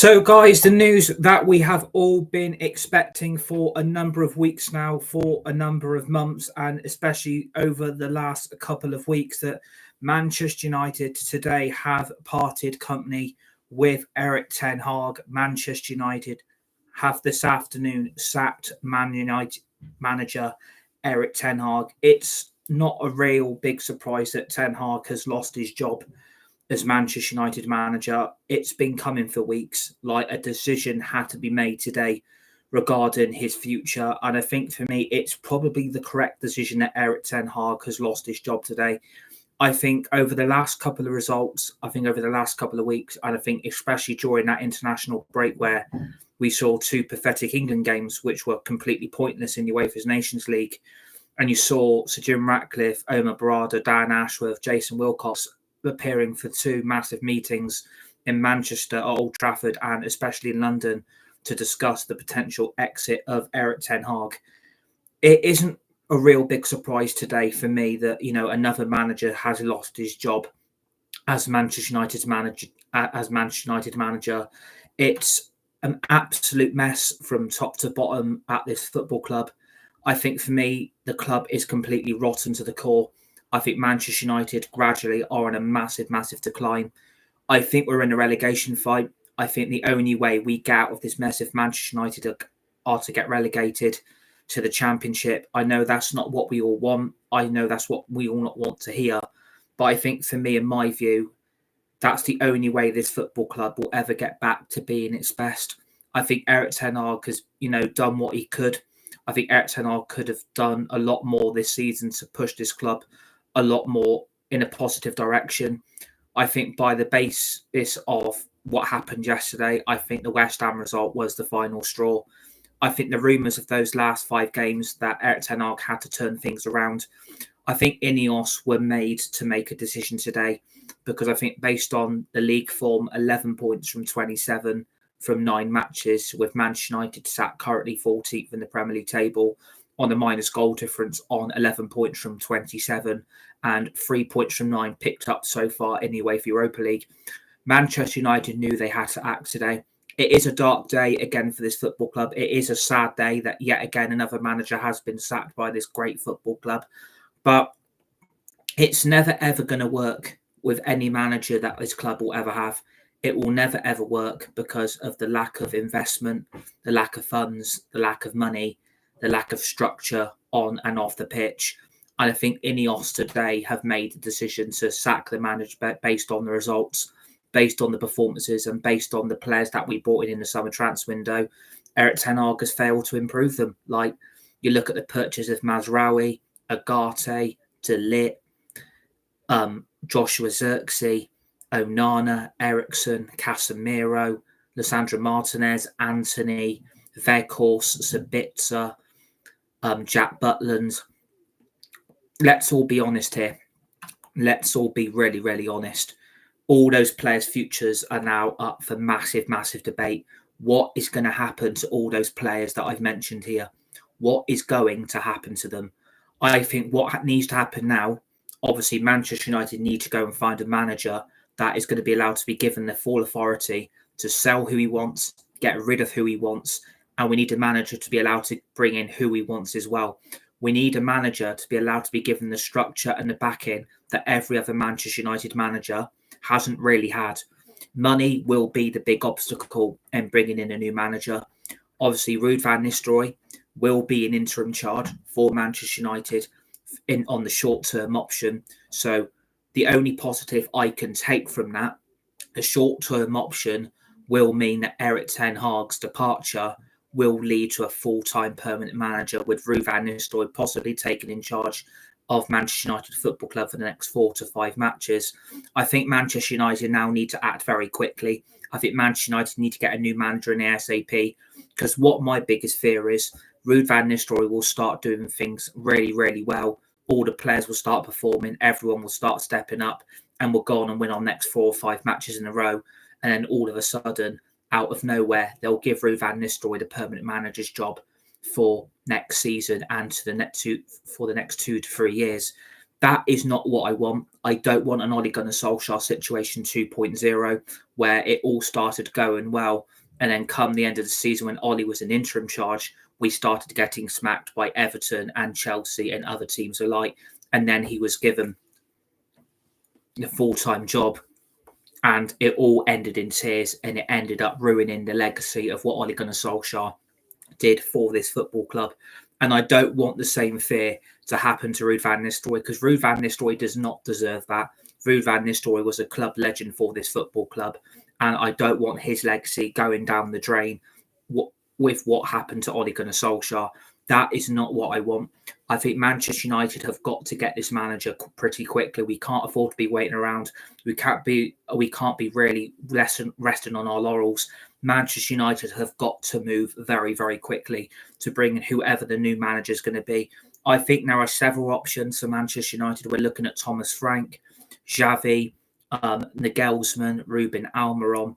So, guys, the news that we have all been expecting for a number of weeks now, for a number of months, and especially over the last couple of weeks, that Manchester United today have parted company with Erik ten Hag. Manchester United have this afternoon sacked Man United manager Erik ten Hag. It's not a real big surprise that Ten Hag has lost his job as Manchester United manager. It's been coming for weeks. Like, a decision had to be made today regarding his future. And I think for me, it's probably the correct decision that Erik ten Hag has lost his job today. I think over the last couple of results, I think over the last couple of weeks, and I think especially during that international break where we saw two pathetic England games, which were completely pointless in the UEFA's Nations League. And you saw Sir Jim Ratcliffe, Omar Barada, Dan Ashworth, Jason Wilcox appearing for two massive meetings in Manchester, at Old Trafford, and especially in London to discuss the potential exit of Erik ten Hag. It isn't a real big surprise today for me that, another manager has lost his job as Manchester United's manager. It's an absolute mess from top to bottom at this football club. I think for me, the club is completely rotten to the core. I think Manchester United gradually are on a massive, massive decline. I think we're in a relegation fight. I think the only way we get out of this mess if Manchester United are to get relegated to the Championship. I know that's not what we all want. I know that's what we all not want to hear. But I think for me, in my view, that's the only way this football club will ever get back to being its best. I think Erik ten Hag has, done what he could. I think Erik ten Hag could have done a lot more this season to push this club a lot more in a positive direction. I think by the basis of what happened yesterday, I think the West Ham result was the final straw. I think the rumours of those last 5 games that Erik ten Hag had to turn things around, I think Ineos were made to make a decision today, because I think based on the league form, 11 points from 27 from 9 matches, with Manchester United sat currently 14th in the Premier League table on a minus goal difference on 11 points from 27 and 3 points from 9 picked up so far in the UEFA Europa League. Manchester United knew they had to act today. It is a dark day again for this football club. It is a sad day that yet again another manager has been sacked by this great football club. But it's never ever going to work with any manager that this club will ever have. It will never ever work because of the lack of investment, the lack of funds, the lack of money, the lack of structure on and off the pitch. And I think Ineos today have made the decision to sack the manager based on the results, based on the performances, and based on the players that we brought in the summer transfer window. Erik ten Hag has failed to improve them. Like, you look at the purchase of Mazraoui, Agate, De Ligt, Joshua Zirkzee, Onana, Eriksson, Casemiro, Lissandro Martinez, Anthony, Weghorst, Sabitzer, Jack Butland. Let's all be honest here. Let's all be really, really honest. All those players' futures are now up for massive, massive debate. What is going to happen to all those players that I've mentioned here? What is going to happen to them? I think what needs to happen now, obviously Manchester United need to go and find a manager that is going to be allowed to be given the full authority to sell who he wants, get rid of who he wants, and we need a manager to be allowed to bring in who he wants as well. We need a manager to be allowed to be given the structure and the backing that every other Manchester United manager hasn't really had. Money will be the big obstacle in bringing in a new manager. Obviously, Ruud van Nistelrooy will be an interim charge for Manchester United on the short-term option. So the only positive I can take from that, the short-term option will mean that Erik ten Hag's departure will lead to a full-time permanent manager, with Ruud van Nistelrooy possibly taking in charge of Manchester United Football Club for the next 4 to 5 matches. I think Manchester United now need to act very quickly. I think Manchester United need to get a new manager in ASAP, because what my biggest fear is, Ruud van Nistelrooy will start doing things really, really well. All the players will start performing, everyone will start stepping up, and we'll go on and win our next 4 or 5 matches in a row. And then all of a sudden, out of nowhere, they'll give Ruud van Nistelrooy the permanent manager's job for next season and for the next 2 to 3 years. That is not what I want. I don't want an Ole Gunnar Solskjaer situation 2.0 where it all started going well, and then come the end of the season when Ole was in interim charge, we started getting smacked by Everton and Chelsea and other teams alike, and then he was given a full-time job, and it all ended in tears, and it ended up ruining the legacy of what Ole Gunnar Solskjaer did for this football club. And I don't want the same fear to happen to Ruud van Nistelrooy, because Ruud van Nistelrooy does not deserve that. Ruud van Nistelrooy was a club legend for this football club, and I don't want his legacy going down the drain with what happened to Ole Gunnar Solskjaer. That is not what I want. I think Manchester United have got to get this manager pretty quickly. We can't afford to be waiting around. We can't be really resting on our laurels. Manchester United have got to move very, very quickly to bring in whoever the new manager is going to be. I think there are several options for Manchester United. We're looking at Thomas Frank, Xavi, Nagelsmann, Ruben Almiron.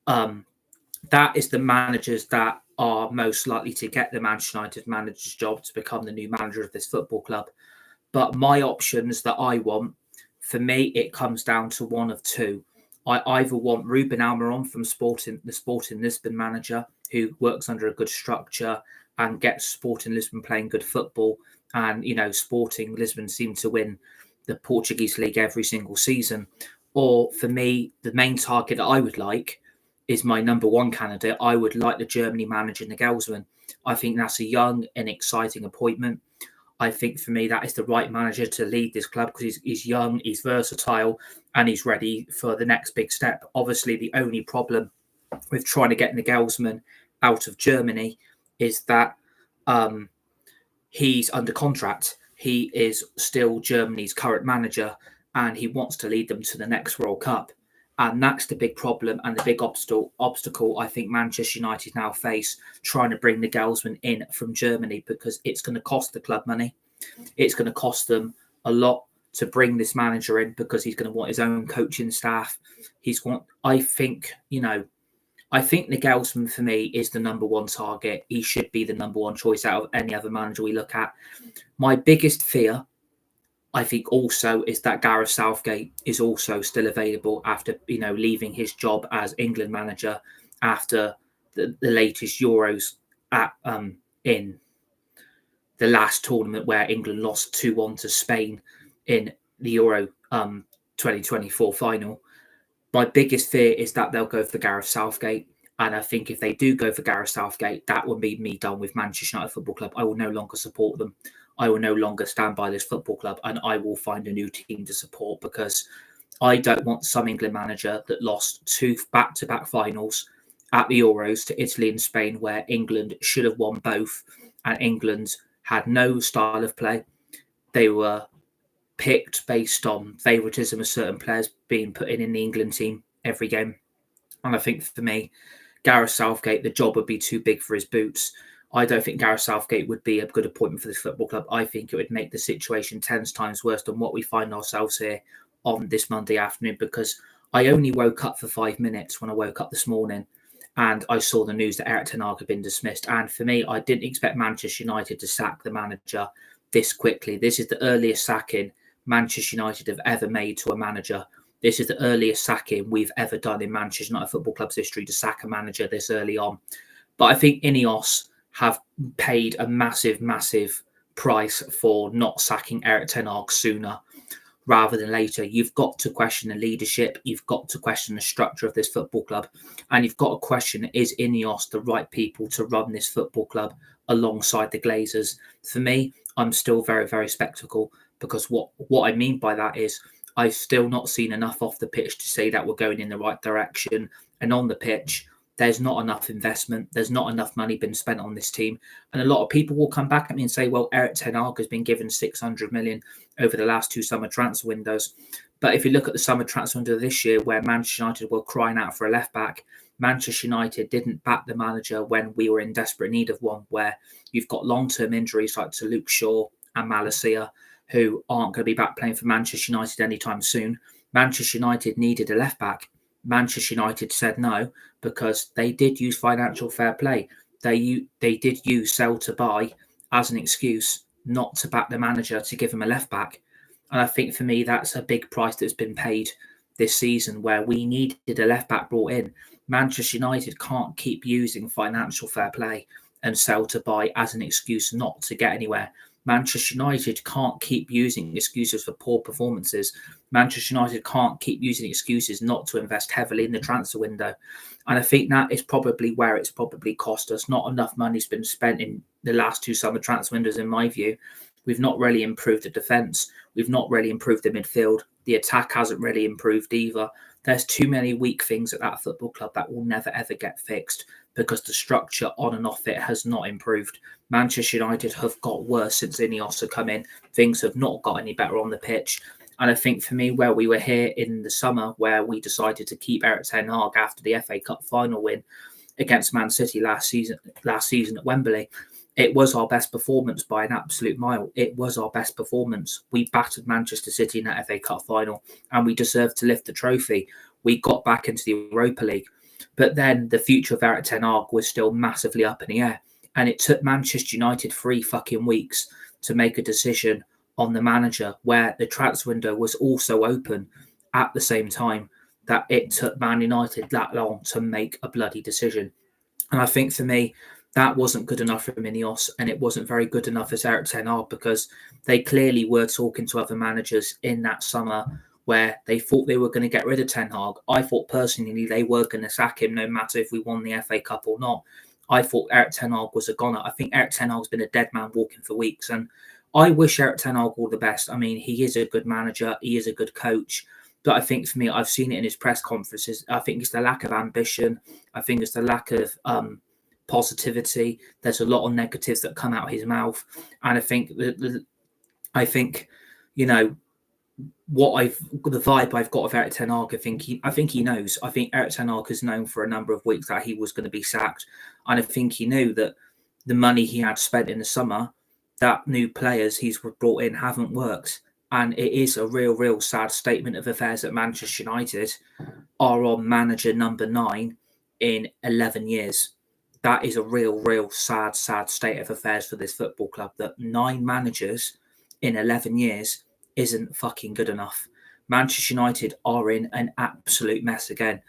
That is the managers that are most likely to get the Manchester United manager's job to become the new manager of this football club. But my options that I want, for me, it comes down to one of two. I either want Ruben Almiron from the Sporting Lisbon manager, who works under a good structure and gets Sporting Lisbon playing good football. And, Sporting Lisbon seem to win the Portuguese league every single season. Or for me, the main target that I would like is my number one candidate. I would like the Germany manager, Nagelsmann. I think that's a young and exciting appointment. I think for me, that is the right manager to lead this club, because he's young, he's versatile, and he's ready for the next big step. Obviously, the only problem with trying to get Nagelsmann out of Germany is that he's under contract. He is still Germany's current manager, and he wants to lead them to the next World Cup. And that's the big problem and the big obstacle I think Manchester United now face, trying to bring Nagelsmann in from Germany, because it's going to cost the club money. It's going to cost them a lot to bring this manager in, because he's going to want his own coaching staff. I think Nagelsmann for me is the number one target. He should be the number one choice out of any other manager we look at. My biggest fear, I think, also is that Gareth Southgate is also still available after leaving his job as England manager after the latest Euros in the last tournament, where England lost 2-1 to Spain in the Euro 2024 final. My biggest fear is that they'll go for Gareth Southgate. And I think if they do go for Gareth Southgate, that will be me done with Manchester United Football Club. I will no longer support them. I will no longer stand by this football club, and I will find a new team to support, because I don't want some England manager that lost 2 back-to-back finals at the Euros to Italy and Spain, where England should have won both, and England had no style of play. They were picked based on favouritism of certain players being put in the England team every game. And I think for me, Gareth Southgate, the job would be too big for his boots. I don't think Gareth Southgate would be a good appointment for this football club. I think it would make the situation 10 times worse than what we find ourselves here on this Monday afternoon, because I only woke up for 5 minutes when I woke up this morning, and I saw the news that Erik ten Hag had been dismissed. And for me, I didn't expect Manchester United to sack the manager this quickly. This is the earliest sacking Manchester United have ever made to a manager. This is the earliest sacking we've ever done in Manchester United Football Club's history, to sack a manager this early on. But I think Ineos have paid a massive, massive price for not sacking Erik ten Hag sooner rather than later. You've got to question the leadership. You've got to question the structure of this football club. And you've got to question, is Ineos the right people to run this football club alongside the Glazers? For me, I'm still very, very sceptical, because what I mean by that is I've still not seen enough off the pitch to say that we're going in the right direction. And on the pitch, there's not enough investment. There's not enough money been spent on this team. And a lot of people will come back at me and say, well, Erik ten Hag has been given 600 million over the last 2 summer transfer windows. But if you look at the summer transfer window this year, where Manchester United were crying out for a left back, Manchester United didn't back the manager when we were in desperate need of one, where you've got long-term injuries like to Luke Shaw and Malacia, who aren't going to be back playing for Manchester United anytime soon. Manchester United needed a left back. Manchester United said no, because they did use financial fair play. They did use sell to buy as an excuse not to back the manager to give him a left back. And I think for me, that's a big price that's been paid this season, where we needed a left back brought in. Manchester United can't keep using financial fair play and sell to buy as an excuse not to get anywhere. Manchester United can't keep using excuses for poor performances. Manchester United can't keep using excuses not to invest heavily in the transfer window. And I think that is probably where it's probably cost us. Not enough money's been spent in the last two summer transfer windows, in my view. We've not really improved the defence. We've not really improved the midfield. The attack hasn't really improved either. There's too many weak things at that football club that will never, ever get fixed because the structure on and off it has not improved. Manchester United have got worse since Ineos have come in. Things have not got any better on the pitch. And I think for me, where we were here in the summer, where we decided to keep Erik ten Hag after the FA Cup final win against Man City last season at Wembley, it was our best performance by an absolute mile. It was our best performance. We battered Manchester City in that FA Cup final, and we deserved to lift the trophy. We got back into the Europa League. But then the future of Erik ten Hag was still massively up in the air. And it took Manchester United 3 fucking weeks to make a decision on the manager, where the transfer window was also open at the same time, that it took Man United that long to make a bloody decision. And I think for me, that wasn't good enough for Ineos, and it wasn't very good enough as Erik ten Hag, because they clearly were talking to other managers in that summer where they thought they were going to get rid of Ten Hag. I thought personally they were going to sack him no matter if we won the FA Cup or not. I thought Erik ten Hag was a goner. I think Erik ten Hag's been a dead man walking for weeks, and I wish Erik ten Hag all the best. I mean, he is a good manager. He is a good coach. But I think for me, I've seen it in his press conferences. I think it's the lack of ambition. I think it's the lack of positivity. There's a lot of negatives that come out of his mouth. And I think the vibe I've got of Erik ten Hag, I think he knows. I think Erik ten Hag has known for a number of weeks that he was going to be sacked. And I think he knew that the money he had spent in the summer, that new players he's brought in haven't worked. And it is a real sad statement of affairs that Manchester United are on manager number 9 in 11 years. That is a real sad state of affairs for this football club, that 9 managers in 11 years isn't fucking good enough. Manchester United are in an absolute mess again.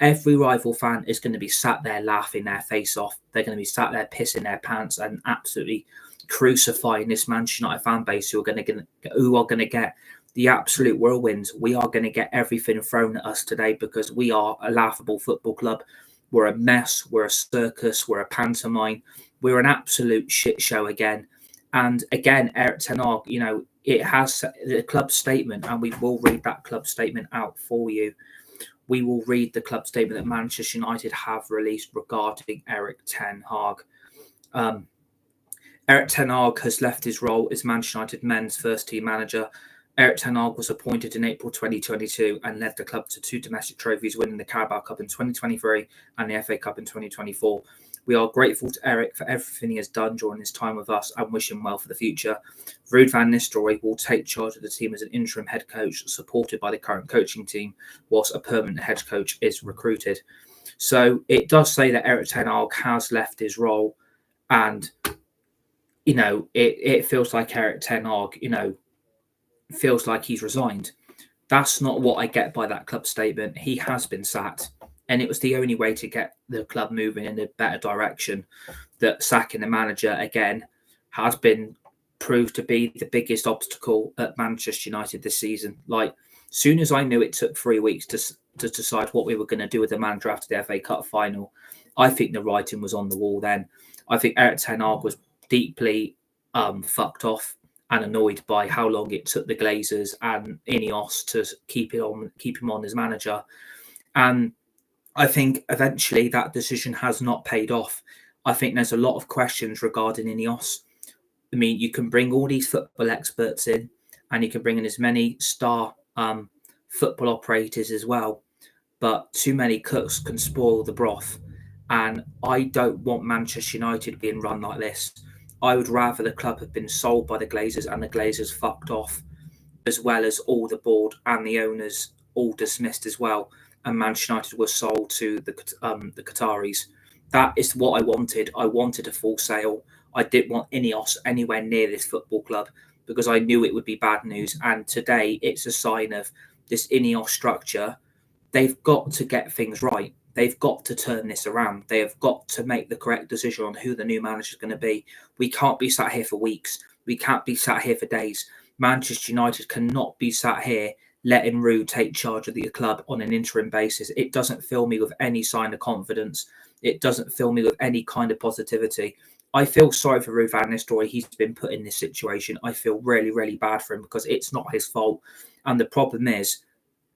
Every rival fan is going to be sat there laughing their face off. They're going to be sat there pissing their pants and absolutely crucifying this Manchester United fan base who are going to get the absolute whirlwinds. We are going to get everything thrown at us today because we are a laughable football club. We're a mess. We're a circus. We're a pantomime. We're an absolute shit show again. And again, Erik ten Hag, it has the club statement, and we will read that club statement out for you. We will read the club statement that Manchester United have released regarding Erik ten Hag. Erik ten Hag has left his role as Manchester United men's first-team manager. Erik ten Hag was appointed in April 2022 and led the club to 2 domestic trophies, winning the Carabao Cup in 2023 and the FA Cup in 2024. We are grateful to Erik for everything he has done during his time with us and wish him well for the future. Ruud van Nistelrooy will take charge of the team as an interim head coach, supported by the current coaching team, whilst a permanent head coach is recruited. So it does say that Erik ten Hag has left his role, and it feels like Erik ten Hag, feels like he's resigned. That's not what I get by that club statement. He has been sacked, and it was the only way to get the club moving in a better direction. That sacking the manager again has been proved to be the biggest obstacle at Manchester United this season. Like, soon as I knew it took 3 weeks to decide what we were going to do with the manager after the FA Cup final, I think the writing was on the wall then. I think Erik ten Hag was deeply fucked off and annoyed by how long it took the Glazers and Ineos to keep him on as manager. And I think eventually that decision has not paid off. I think there's a lot of questions regarding Ineos. I mean, you can bring all these football experts in, and you can bring in as many star football operators as well. But too many cooks can spoil the broth. And I don't want Manchester United being run like this. I would rather the club have been sold by the Glazers and the Glazers fucked off, as well as all the board and the owners all dismissed as well, and Manchester United was sold to the Qataris. That is what I wanted. I wanted a full sale. I didn't want Ineos anywhere near this football club, because I knew it would be bad news. And today it's a sign of this Ineos structure. They've got to get things right. They've got to turn this around. They have got to make the correct decision on who the new manager is going to be. We can't be sat here for weeks. We can't be sat here for days. Manchester United cannot be sat here letting Ruud take charge of the club on an interim basis. It doesn't fill me with any sign of confidence. It doesn't fill me with any kind of positivity. I feel sorry for Ruud van Nistelrooy. He's been put in this situation. I feel really, really bad for him because it's not his fault. And the problem is,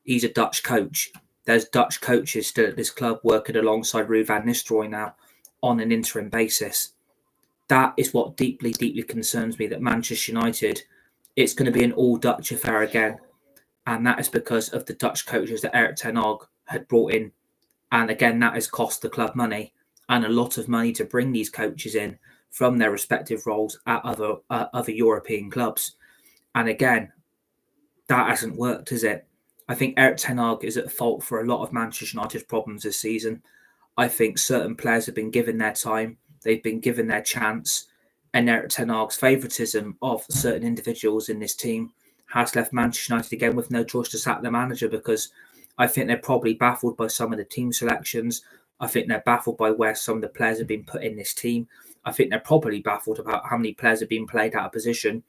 he's a Dutch coach. There's Dutch coaches still at this club working alongside Ruud van Nistelrooy now on an interim basis. That is what deeply, deeply concerns me, that Manchester United, it's going to be an all-Dutch affair again. And that is because of the Dutch coaches that Erik ten Hag had brought in. And again, that has cost the club money, and a lot of money to bring these coaches in from their respective roles at other European clubs. And again, that hasn't worked, has it? I think Erik ten Hag is at fault for a lot of Manchester United's problems this season. I think certain players have been given their time, they've been given their chance, and Erik ten Hag's favouritism of certain individuals in this team has left Manchester United again with no choice to sack the manager, because I think they're probably baffled by some of the team selections. I think they're baffled by where some of the players have been put in this team. I think they're probably baffled about how many players have been played out of position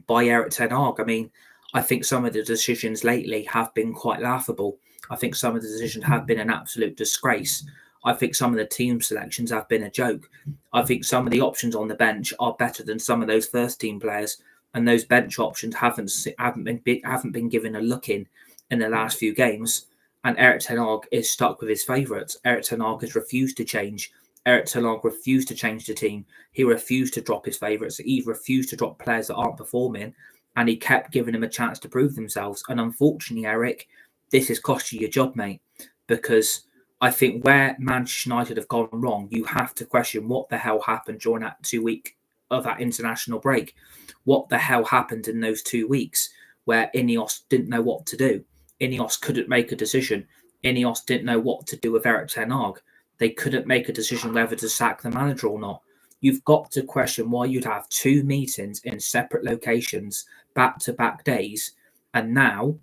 by Erik ten Hag. I mean, I think some of the decisions lately have been quite laughable. I think some of the decisions have been an absolute disgrace. I think some of the team selections have been a joke. I think some of the options on the bench are better than some of those first team players, and those bench options haven't been given a look in the last few games. And Erik ten Hag is stuck with his favourites. Erik ten Hag has refused to change. Erik ten Hag refused to change the team. He refused to drop his favourites. He refused to drop players that aren't performing, and he kept giving them a chance to prove themselves. And unfortunately, Erik, this has cost you your job, mate, because I think where Manchester United have gone wrong, you have to question what the hell happened during that 2 week of that international break. What the hell happened in those 2 weeks where Ineos didn't know what to do? Ineos couldn't make a decision. Ineos didn't know what to do with Erik ten Hag. They couldn't make a decision whether to sack the manager or not. You've got to question why you'd have 2 meetings in separate locations, back-to-back days, and now,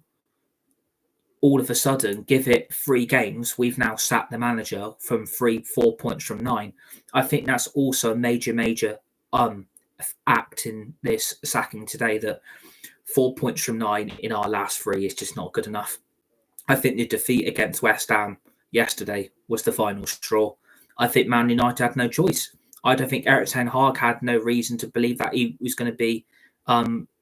all of a sudden, give it 3 games, we've now sacked the manager from 4 points from 9. I think that's also a major act in this sacking today, that 4 points from 9 in our last 3 is just not good enough. I think the defeat against West Ham yesterday was the final straw. I think Man United had no choice. I don't think Erik ten Hag had no reason to believe that he was going to be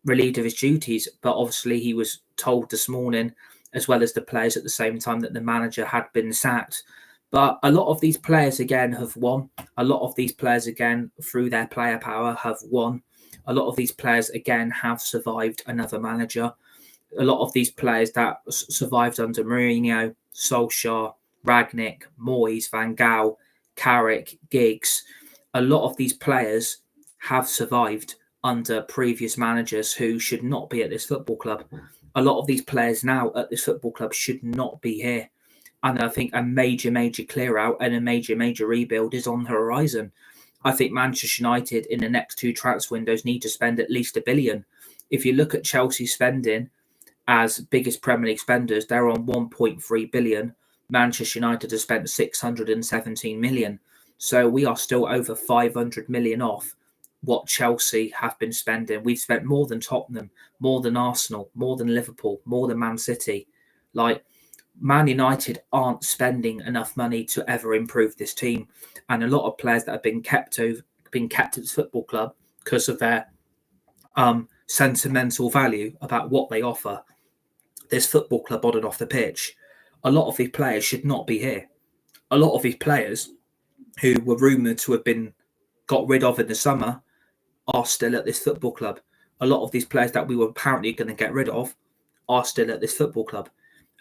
relieved of his duties, but obviously he was told this morning, as well as the players at the same time, that the manager had been sacked. But a lot of these players again have won. A lot of these players again, through their player power, have won. A lot of these players again have survived another manager. A lot of these players that survived under Mourinho, Solskjaer, Rangnick, Moyes, Van Gaal, Carrick, Giggs, a lot of these players have survived under previous managers who should not be at this football club. A lot of these players now at this football club should not be here. And I think a major clear out and a major rebuild is on the horizon. I think Manchester United in the next 2 transfer windows need to spend at least £1 billion. If you look at Chelsea's spending as biggest Premier League spenders, they're on 1.3 billion. Manchester United has spent 617 million. So we are still over 500 million off what Chelsea have been spending. We've spent more than Tottenham, more than Arsenal, more than Liverpool, more than Man City. Like, Man United aren't spending enough money to ever improve this team. And a lot of players that have been kept at this football club because of their sentimental value about what they offer this football club on and off the pitch. A lot of these players should not be here. A lot of these players who were rumoured to have been got rid of in the summer are still at this football club. A lot of these players that we were apparently going to get rid of are still at this football club.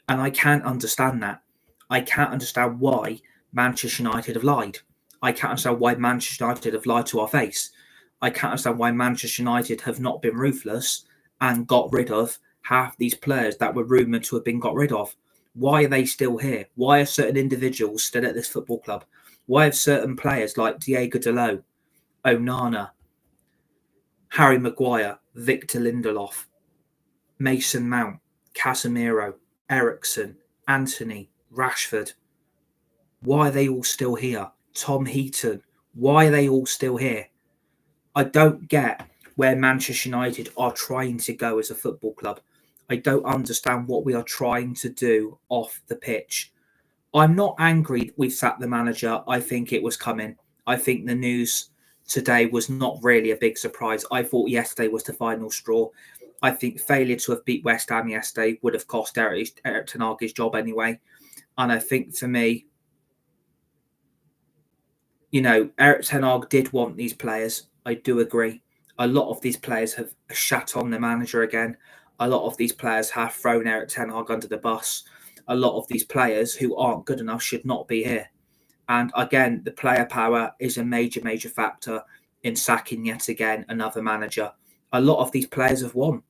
And I can't understand that. I can't understand why Manchester United have lied. I can't understand why Manchester United have lied to our face. I can't understand why Manchester United have not been ruthless and got rid of half these players that were rumoured to have been got rid of. Why are they still here? Why are certain individuals still at this football club? Why have certain players like Diego Dalot, Onana, Harry Maguire, Victor Lindelof, Mason Mount, Casemiro, Eriksen, Anthony, Rashford. Why are they all still here? Tom Heaton. Why are they all still here? I don't get where Manchester United are trying to go as a football club. I don't understand what we are trying to do off the pitch. I'm not angry we've sacked the manager. I think it was coming. I think the news today was not really a big surprise. I thought yesterday was the final straw. I think failure to have beat West Ham yesterday would have cost Erik ten Hag his job anyway. And I think for me, Erik ten Hag did want these players. I do agree. A lot of these players have shat on the manager again. A lot of these players have thrown Erik ten Hag under the bus. A lot of these players who aren't good enough should not be here. And again, the player power is a major, major factor in sacking yet again another manager. A lot of these players have won.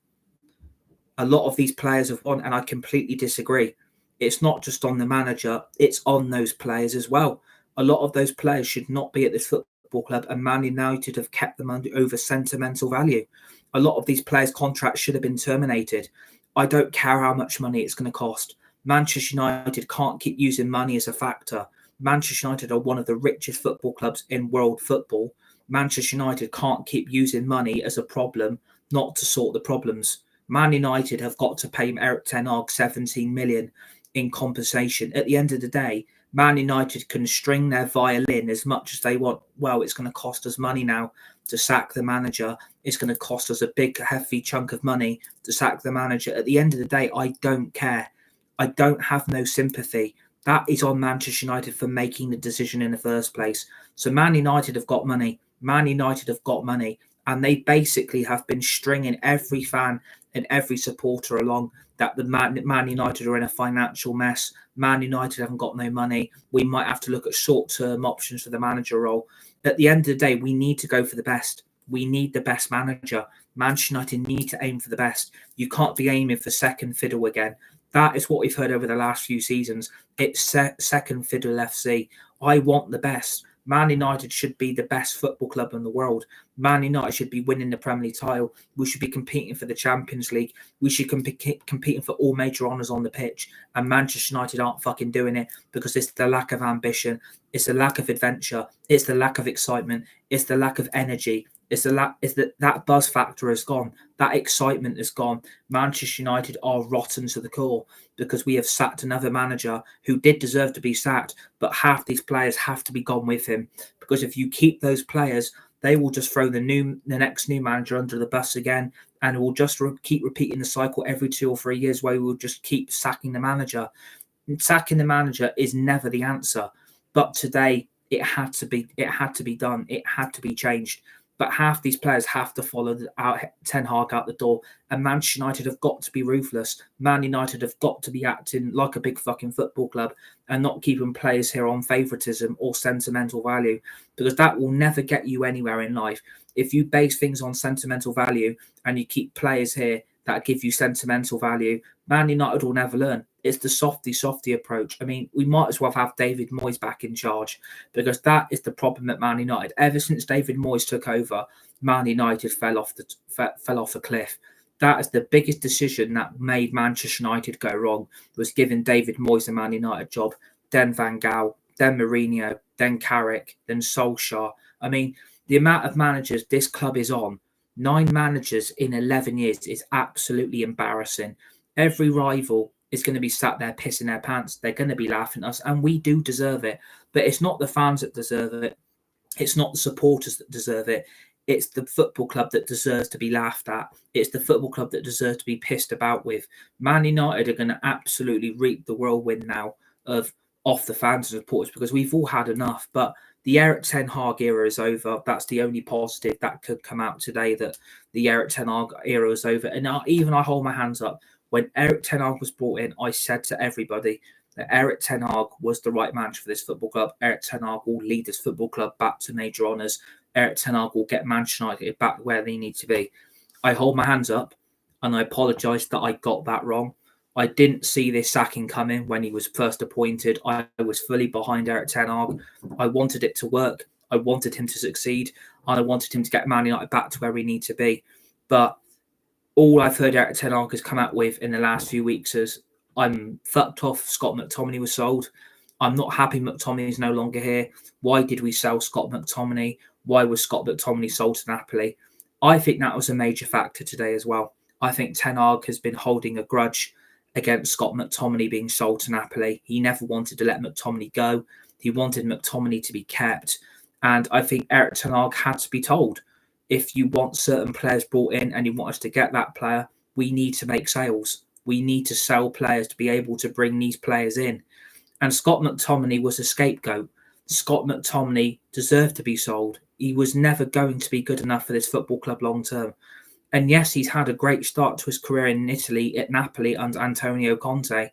And I completely disagree. It's not just on the manager, it's on those players as well. A lot of those players should not be at this football club, and Man United have kept them over sentimental value. A lot of these players' contracts should have been terminated. I don't care how much money it's going to cost. Manchester United can't keep using money as a factor. Manchester United are one of the richest football clubs in world football. Manchester United can't keep using money as a problem not to sort the problems. Man United have got to pay Erik ten Hag 17 million in compensation. At the end of the day, Man United can string their violin as much as they want. Well, it's going to cost us money now to sack the manager. It's going to cost us a big, heavy chunk of money to sack the manager. At the end of the day, I don't care. I don't have no sympathy. That is on Manchester United for making the decision in the first place. So Man United have got money. Man United have got money. And they basically have been stringing every fan and every supporter along that the Man United are in a financial mess. Man United haven't got no money. We might have to look at short-term options for the manager role. At the end of the day, we need to go for the best. We need the best manager. Manchester United need to aim for the best. You can't be aiming for second fiddle again. That is what we've heard over the last few seasons. It's second fiddle FC. I want the best. Man United should be the best football club in the world. Man United should be winning the Premier League title. We should be competing for the Champions League. We should be competing for all major honours on the pitch. And Manchester United aren't fucking doing it because it's the lack of ambition. It's the lack of adventure. It's the lack of excitement. It's the lack of energy. That buzz factor is gone. That excitement is gone. Manchester United are rotten to the core because we have sacked another manager who did deserve to be sacked, but half these players have to be gone with him. Because if you keep those players, they will just throw the next new manager under the bus again, and we'll just keep repeating the cycle every 2 or 3 years where we'll just keep sacking the manager. And sacking the manager is never the answer. But today it had to be done. It had to be changed. But half these players have to follow Ten Hag out the door. And Manchester United have got to be ruthless. Man United have got to be acting like a big fucking football club and not keeping players here on favouritism or sentimental value, because that will never get you anywhere in life. If you base things on sentimental value and you keep players here that give you sentimental value, Man United will never learn. It's the softy approach. I mean, we might as well have David Moyes back in charge, because that is the problem at Man United. Ever since David Moyes took over, Man United fell off a cliff. That is the biggest decision that made Manchester United go wrong, was giving David Moyes the Man United job, then Van Gaal, then Mourinho, then Carrick, then Solskjaer. I mean, the amount of managers this club is on, 9 managers in 11 years, is absolutely embarrassing. Every rival is going to be sat there pissing their pants. They're going to be laughing at us, and we do deserve it. But it's not the fans that deserve it. It's not the supporters that deserve it. It's the football club that deserves to be laughed at. It's the football club that deserves to be pissed about with. Man United are going to absolutely reap the whirlwind now off the fans and supporters, because we've all had enough. But the Erik ten Hag era is over. That's the only positive that could come out today, that the Erik ten Hag era is over. And I hold my hands up. When Erik ten Hag was brought in, I said to everybody that Erik ten Hag was the right manager for this football club. Erik ten Hag will lead this football club back to major honours. Erik ten Hag will get Manchester United back where they need to be. I hold my hands up, and I apologise that I got that wrong. I didn't see this sacking coming when he was first appointed. I was fully behind Erik ten Hag. I wanted it to work. I wanted him to succeed, and I wanted him to get Man United back to where we need to be. But all I've heard Erik ten Hag has come out with in the last few weeks is, I'm fucked off Scott McTominay was sold. I'm not happy McTominay is no longer here. Why did we sell Scott McTominay? Why was Scott McTominay sold to Napoli? I think that was a major factor today as well. I think Ten Hag has been holding a grudge against Scott McTominay being sold to Napoli. He never wanted to let McTominay go. He wanted McTominay to be kept. And I think Erik ten Hag had to be told, if you want certain players brought in and you want us to get that player, we need to make sales. We need to sell players to be able to bring these players in. And Scott McTominay was a scapegoat. Scott McTominay deserved to be sold. He was never going to be good enough for this football club long term. And yes, he's had a great start to his career in Italy at Napoli under Antonio Conte.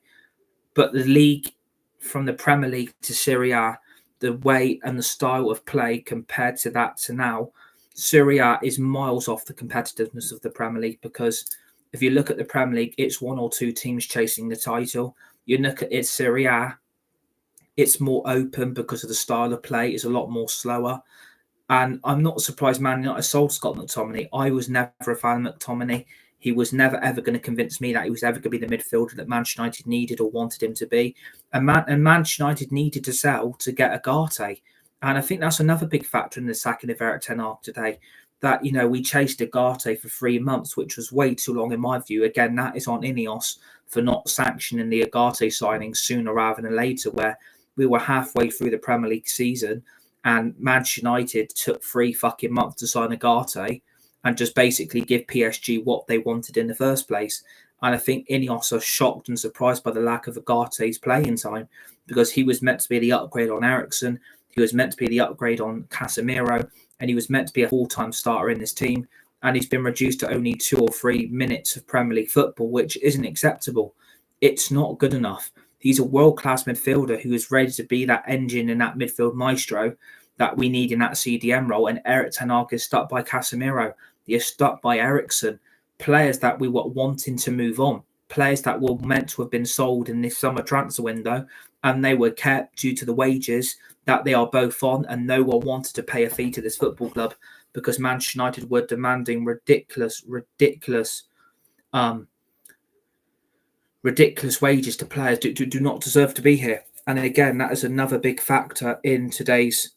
But the league, from the Premier League to Serie A, the way and the style of play compared to that to now, Serie A is miles off the competitiveness of the Premier League, because if you look at the Premier League, it's one or two teams chasing the title. You look at its Serie A, it's more open because of the style of play. It's a lot more slower. And I'm not surprised Man United sold Scott McTominay. I was never a fan of McTominay. He was never, ever going to convince me that he was ever going to be the midfielder that Manchester United needed or wanted him to be. And Manchester United needed to sell to get Ugarte. And I think that's another big factor in the sacking of Erik ten Hag today. That, we chased Ugarte for 3 months, which was way too long in my view. Again, that is on Ineos for not sanctioning the Ugarte signing sooner rather than later, where we were halfway through the Premier League season and Manchester United took 3 fucking months to sign Ugarte and just basically give PSG what they wanted in the first place. And I think Ineos are shocked and surprised by the lack of Ugarte's playing time, because he was meant to be the upgrade on Eriksen, he was meant to be the upgrade on Casemiro, and he was meant to be a full-time starter in this team. And he's been reduced to only 2 or 3 minutes of Premier League football, which isn't acceptable. It's not good enough. He's a world-class midfielder who is ready to be that engine and that midfield maestro that we need in that CDM role. And Erik ten Hag is stuck by Casemiro. He is stuck by Eriksen. Players that we were wanting to move on. Players that were meant to have been sold in this summer transfer window. And they were kept due to the wages that they are both on. And no one wanted to pay a fee to this football club because Manchester United were demanding ridiculous wages to players who do not deserve to be here. And again, that is another big factor in today's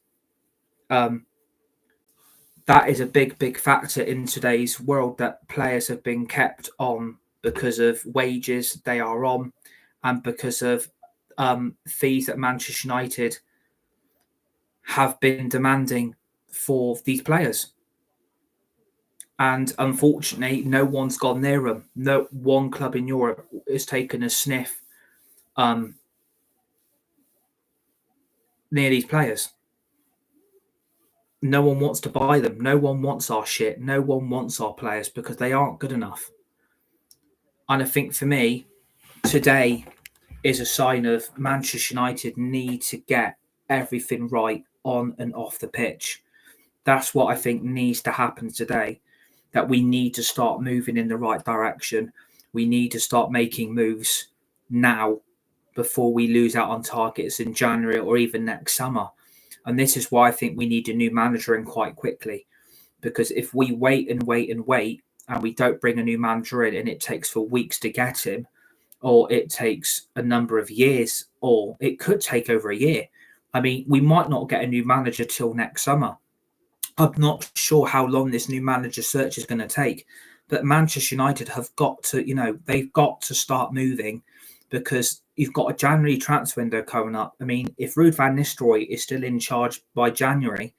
factor in today's world, that players have been kept on because of wages they are on and because of fees that Manchester United have been demanding for these players. And unfortunately, no one's gone near them. No one club in Europe has taken a sniff near these players. No one wants to buy them. No one wants our shit. No one wants our players because they aren't good enough. And I think for me, today is a sign of Manchester United need to get everything right on and off the pitch. That's what I think needs to happen today. That we need to start moving in the right direction. We need to start making moves now before we lose out on targets in January or even next summer. And this is why I think we need a new manager in quite quickly. Because if we wait and we don't bring a new manager in and it takes for weeks to get him, or it takes a number of years, or it could take over a year. I mean, we might not get a new manager till next summer. I'm not sure how long this new manager search is going to take, but Manchester United have got to, they've got to start moving, because you've got a January transfer window coming up. I mean, if Ruud van Nistelrooy is still in charge by January,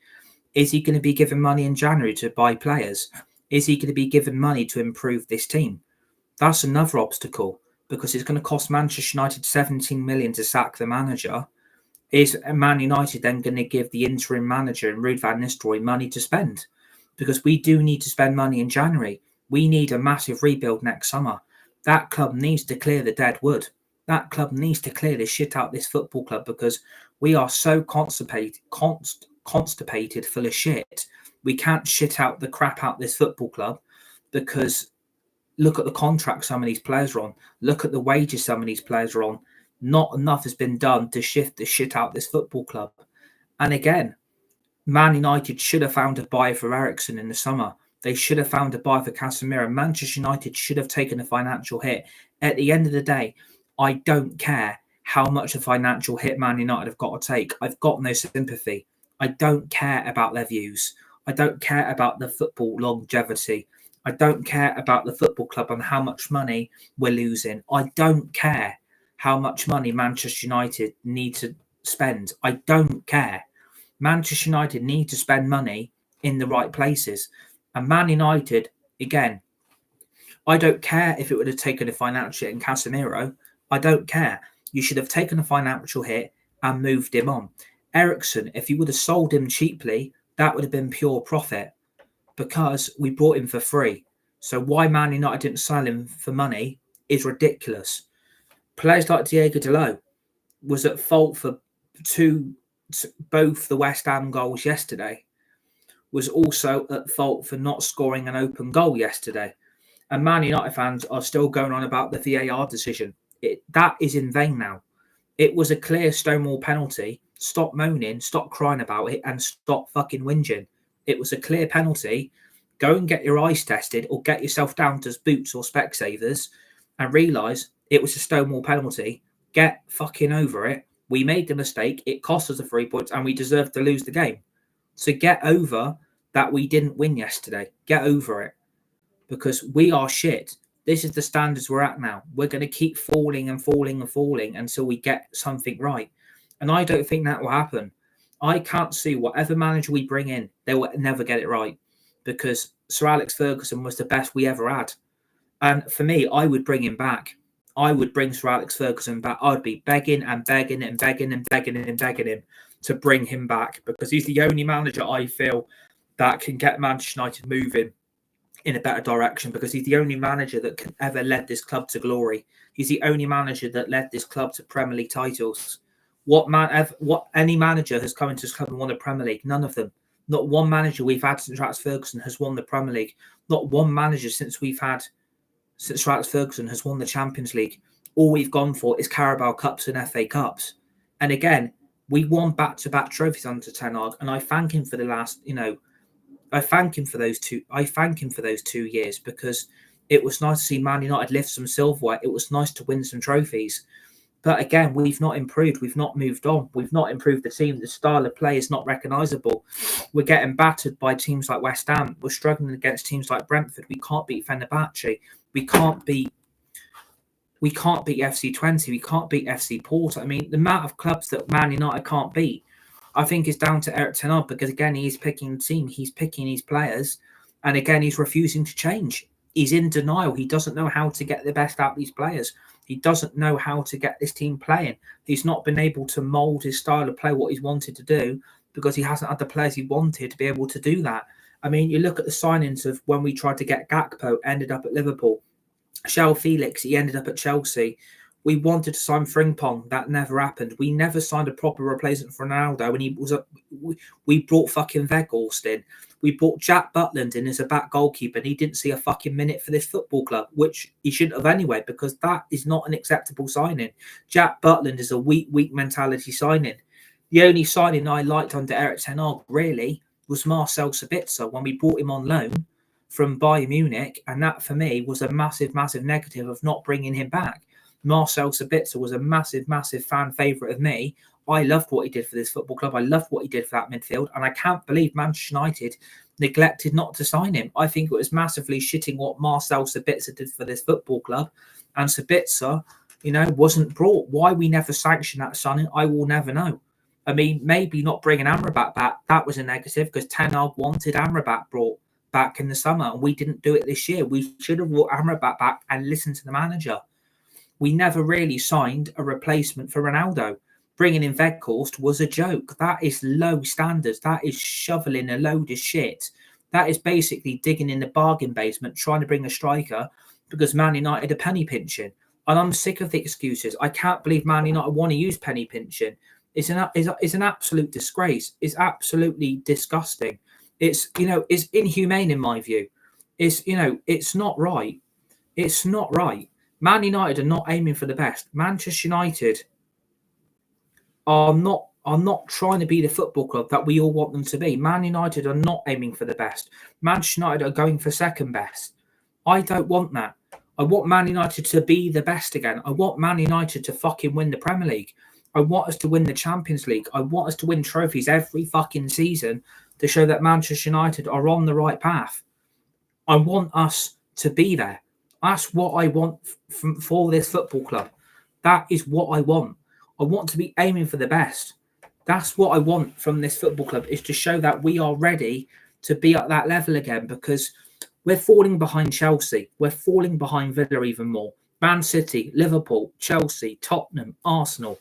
is he going to be given money in January to buy players? Is he going to be given money to improve this team? That's another obstacle, because it's going to cost Manchester United 17 million to sack the manager. Is Man United then going to give the interim manager and Ruud van Nistelrooy money to spend? Because we do need to spend money in January. We need a massive rebuild next summer. That club needs to clear the dead wood. That club needs to clear this shit out, this football club, because we are so constipated full of shit. We can't shit out the crap out this football club, because look at the contracts some of these players are on. Look at the wages some of these players are on. Not enough has been done to shift the shit out this football club. And again, Man United should have found a buyer for Eriksen in the summer. They should have found a buyer for Casemiro. Manchester United should have taken a financial hit. At the end of the day, I don't care how much a financial hit Man United have got to take. I've got no sympathy. I don't care about their views. I don't care about the football longevity. I don't care about the football club and how much money we're losing. I don't care how much money Manchester United need to spend. I don't care. Manchester United need to spend money in the right places. And Man United, again, I don't care if it would have taken a financial hit in Casemiro. I don't care. You should have taken a financial hit and moved him on. Eriksen, if you would have sold him cheaply, that would have been pure profit because we bought him for free. So why Man United didn't sell him for money is ridiculous. Players like Diego Dalot was at fault for both the West Ham goals yesterday, was also at fault for not scoring an open goal yesterday. And Man United fans are still going on about the VAR decision. That is in vain now. It was a clear Stonewall penalty. Stop moaning, stop crying about it, and stop fucking whinging. It was a clear penalty. Go and get your eyes tested or get yourself down to Boots or Specsavers and realise it was a Stonewall penalty. Get fucking over it. We made the mistake. It cost us the 3 points and we deserved to lose the game. So get over that we didn't win yesterday. Get over it. Because we are shit. This is the standards we're at now. We're going to keep falling and falling and falling until we get something right. And I don't think that will happen. I can't see whatever manager we bring in, they will never get it right. Because Sir Alex Ferguson was the best we ever had. And for me, I would bring him back. I would bring Sir Alex Ferguson back. I'd be begging and begging and begging and begging and begging him to bring him back. Because he's the only manager I feel that can get Manchester United moving in a better direction, because he's the only manager that can ever lead this club to glory. He's the only manager that led this club to Premier League titles. What any manager has come into this club and won the Premier League? None of them. Not one manager we've had since Alex Ferguson has won the Premier League. Not one manager since Alex Ferguson has won the Champions League. All we've gone for is Carabao Cups and FA Cups. And again, we won back-to-back trophies under Ten Hag, and I thank him for the last, I thank him for those 2 years, because it was nice to see Man United lift some silverware. It was nice to win some trophies. But again, we've not improved. We've not moved on. We've not improved the team. The style of play is not recognisable. We're getting battered by teams like West Ham. We're struggling against teams like Brentford. We can't beat Fenerbahce. We can't beat FC20. We can't beat FC Porto. I mean, the amount of clubs that Man United can't beat, I think, is down to Erik ten Hag, because again, he's picking the team, he's picking his players, and again, he's refusing to change. He's in denial. He doesn't know how to get the best out of these players. He doesn't know how to get this team playing. He's not been able to mould his style of play, what he's wanted to do, because he hasn't had the players he wanted to be able to do that. I mean, you look at the signings of when we tried to get Gakpo, ended up at Liverpool. João Felix, he ended up at Chelsea. We wanted to sign Frimpong. That never happened. We never signed a proper replacement for Ronaldo. And we brought fucking Weghorst in. We brought Jack Butland in as a back goalkeeper, and he didn't see a fucking minute for this football club, which he shouldn't have anyway, because that is not an acceptable signing. Jack Butland is a weak mentality signing. The only signing I liked under Erik ten Hag really was Marcel Sabitzer when we brought him on loan from Bayern Munich, and that for me was a massive negative of not bringing him back. Marcel Sabitzer was a massive fan favourite of me. I loved what he did for this football club. I loved what he did for that midfield. And I can't believe Manchester United neglected not to sign him. I think it was massively shitting what Marcel Sabitzer did for this football club. And Sabitzer, wasn't brought. Why we never sanctioned that signing, I will never know. I mean, maybe not bringing Amrabat back, that was a negative, because Ten Hag wanted Amrabat brought back in the summer, and we didn't do it this year. We should have brought Amrabat back and listened to the manager. We never really signed a replacement for Ronaldo. Bringing in Weghorst was a joke. That is low standards. That is shoveling a load of shit. That is basically digging in the bargain basement, trying to bring a striker because Man United are penny pinching. And I'm sick of the excuses. I can't believe Man United want to use penny pinching. It's an absolute disgrace. It's absolutely disgusting. It's inhumane in my view. It's not right. It's not right. Man United are not aiming for the best. Manchester United are not are not trying to be the football club that we all want them to be. Man United are not aiming for the best. Manchester United are going for second best. I don't want that. I want Man United to be the best again. I want Man United to fucking win the Premier League. I want us to win the Champions League. I want us to win trophies every fucking season to show that Manchester United are on the right path. I want us to be there. That's what I want for this football club. That is what I want. I want to be aiming for the best. That's what I want from this football club, is to show that we are ready to be at that level again, because we're falling behind Chelsea. We're falling behind Villa even more. Man City, Liverpool, Chelsea, Tottenham, Arsenal.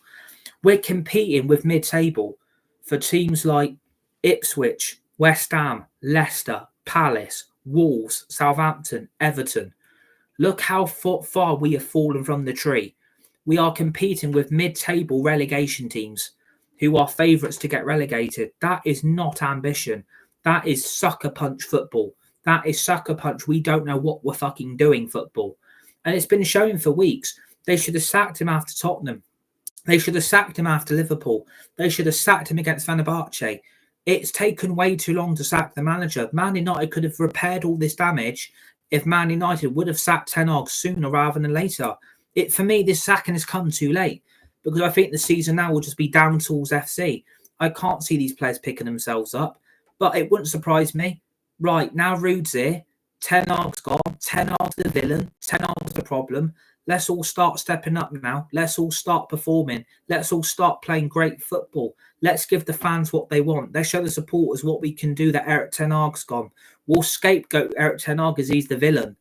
We're competing with mid-table for teams like Ipswich, West Ham, Leicester, Palace, Wolves, Southampton, Everton. Look how far we have fallen from the tree. We are competing with mid-table relegation teams who are favourites to get relegated. That is not ambition. That is sucker punch football. That is sucker punch. We don't know what we're fucking doing football. And it's been shown for weeks. They should have sacked him after Tottenham. They should have sacked him after Liverpool. They should have sacked him against Fenerbahce. It's taken way too long to sack the manager. Man United could have repaired all this damage if Man United would have sacked Ten Hag sooner rather than later. For me, this sacking has come too late, because I think the season now will just be down tools FC. I can't see these players picking themselves up, but it wouldn't surprise me. Right, now Ruud's here. Ten Hag's gone. Ten Hag's the villain. Ten Hag's the problem. Let's all start stepping up now. Let's all start performing. Let's all start playing great football. Let's give the fans what they want. Let's show the supporters what we can do that Erik Ten Hag's gone. We'll scapegoat Erik Ten Hag as he's the villain.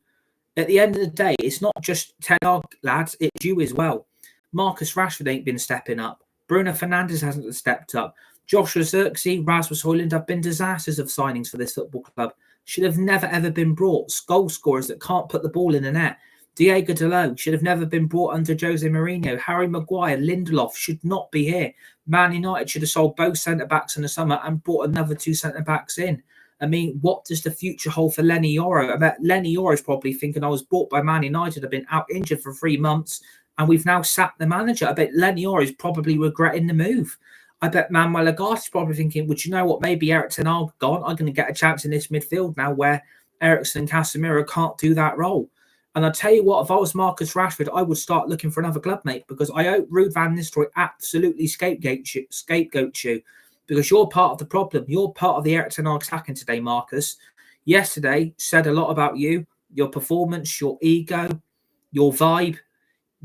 At the end of the day, it's not just Ten Hag, lads. It's you as well. Marcus Rashford ain't been stepping up. Bruno Fernandes hasn't stepped up. Joshua Zirkzee, Rasmus Højlund have been disasters of signings for this football club. Should have never ever been brought. Goal scorers that can't put the ball in the net. Diego Dalot should have never been brought under Jose Mourinho. Harry Maguire, Lindelof should not be here. Man United should have sold both centre-backs in the summer and brought another 2 centre-backs in. I mean, what does the future hold for Lenny Yoro? I bet Lenny Yoro is probably thinking, I was bought by Man United, I've been out injured for 3 months, and we've now sacked the manager. I bet Lenny Yoro is probably regretting the move. I bet Manuel Ugarte is probably thinking, well, you know what, maybe Erik Ten Hag gone, I'm going to get a chance in this midfield now where Eriksen and Casemiro can't do that role. And I tell you what, if I was Marcus Rashford, I would start looking for another club, mate, because I hope Ruud van Nistelrooy absolutely scapegoats you, because you're part of the problem. You're part of the Erik Ten Hag sacking today, Marcus. Yesterday said a lot about you, your performance, your ego, your vibe.